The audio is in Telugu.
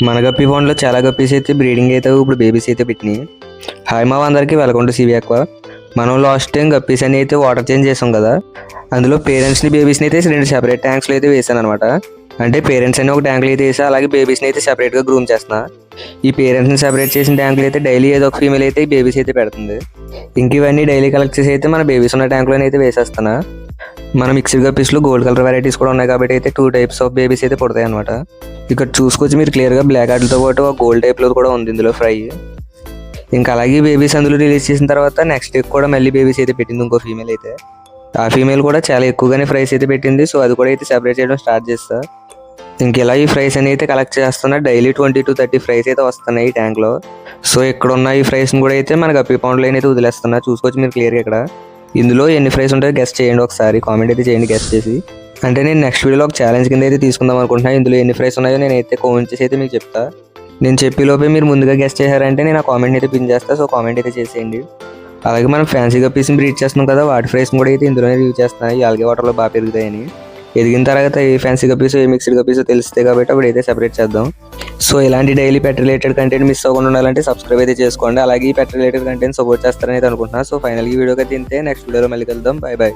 మన గప్పి ఫోన్లో చాలా గప్పీస్ అయితే బ్రీడింగ్ అయితే ఇప్పుడు బేబీస్ అయితే పెట్టినాయి. హాయ్ మా అందరికీ వెల్కమ్ టు సివి అక్వా. మనం లాస్ట్ టైం గప్పీస్ అని అయితే వాటర్ చేంజ్ చేసాం కదా, అందులో పేరెంట్స్ని బేబీస్ని అయితే 2 సెపరేట్ ట్యాంక్స్లో అయితే వేసాను అనమాట. అంటే పేరెంట్స్ అని ఒక ట్యాంకులు అయితే వేసా, అలాగే బేబీస్ని అయితే సెపరేట్గా గ్రూమ్ చేస్తున్నా. ఈ పేరెంట్స్ని సెపరేట్ చేసిన ట్యాంకులు అయితే డైలీ ఏదో ఒక ఫీమేల్ అయితే బేబీస్ అయితే పెడుతుంది. ఇంక ఇవన్నీ డైలీ కలెక్ట్ చేసి అయితే మన బేబీస్ ఉన్న ట్యాంకులో అయితే వేసేస్తున్నా. మన మిక్స్డ్ గప్పీస్లో గోల్డ్ కలర్ వెరైటీస్ కూడా ఉన్నాయి కాబట్టి అయితే 2 టైప్స్ ఆఫ్ బేబీస్ అయితే పుడతాయి అనమాట. ఇక్కడ చూసుకోవచ్చు మీరు క్లియర్గా బ్లాక్ ఆటలతో పాటు గోల్డ్ టైప్లో కూడా ఉంది ఇందులో ఫ్రై. ఇంకా అలాగే బేబీస్ అందులో రిలీజ్ చేసిన తర్వాత నెక్స్ట్ వీక్ కూడా మళ్ళీ బేబీస్ అయితే పెట్టింది ఇంకో ఫీమేల్ అయితే. ఆ ఫీమేల్ కూడా చాలా ఎక్కువగానే ఫ్రైస్ అయితే పెట్టింది. సో అది కూడా అయితే సెపరేట్ చేయడం స్టార్ట్ చేస్తా. ఇంకెలా ఈ ఫ్రైస్ అని అయితే కలెక్ట్ చేస్తున్నా. డైలీ 20 to 30 ఫ్రైస్ అయితే వస్తున్నాయి ఈ ట్యాంక్లో. సో ఇక్కడ ఉన్న ఈ ఫ్రైస్ని కూడా అయితే మనకి గప్పీ పౌండ్లో అయితే వదిలేస్తున్నా. చూసుకోవచ్చు మీరు క్లియర్గా ఇక్కడ. ఇందులో ఎన్ని ఫ్రైస్ ఉంటాయో గెస్ట్ చేయండి, ఒకసారి కామెంట్ అయితే చేయండి గెస్ట్ చేసి. అంటే నేను నెక్స్ట్ వీడియోలో ఒక ఛాలెంజ్ కింద అయితే తీసుకుందాం అనుకుంటున్నా. ఇందులో ఎన్ని ఫ్రైస్ ఉన్నాయో నేను అయితే కౌంట్ చేసి అయితే మీకు చెప్తా. నేను చెప్పే లోపే మీరు ముందుగా గెస్ట్ చేశారంటే నేను ఆ కామెంట్ అయితే పిన్ చేస్తా. సో కామెంట్ అయితే చేసేయండి. అలాగే మనం ఫ్యాన్సీ గప్పీస్ని బ్రీడ్ చేస్తున్నాం కదా, వాటి ఫ్రైస్ని కూడా అయితే ఇందులోనే రివ్యూ చేస్తున్నాయి. ఈ ఆల్గే వాటర్లో బాగా పెరుగుతాయని. ఎదిగిన తర్వాత ఏ ఫ్యాన్సీ గప్పీస్ ఏ మిక్స్డ్ గప్పీస్ తెలిస్తే కాబట్టి అప్పుడు అయితే సెపరేట్ చేద్దాం. సో ఇలాంటి daily pet related content miss అవ్వకుండా ఉండాలంటే సబ్స్క్రైబ్ అయితే చేసుకోండి. అలాగే ఈ పెట్ రిలేటెడ్ కంటెంట్ సపోర్ట్ చేస్తారని అయితే అనుకుంటున్నా. సో ఫైనల్గా ఈ వీడియోకి అయితే ఇంతే. నెక్స్ట్ వీడియోలో మళ్ళీ కలుద్దాం. By by.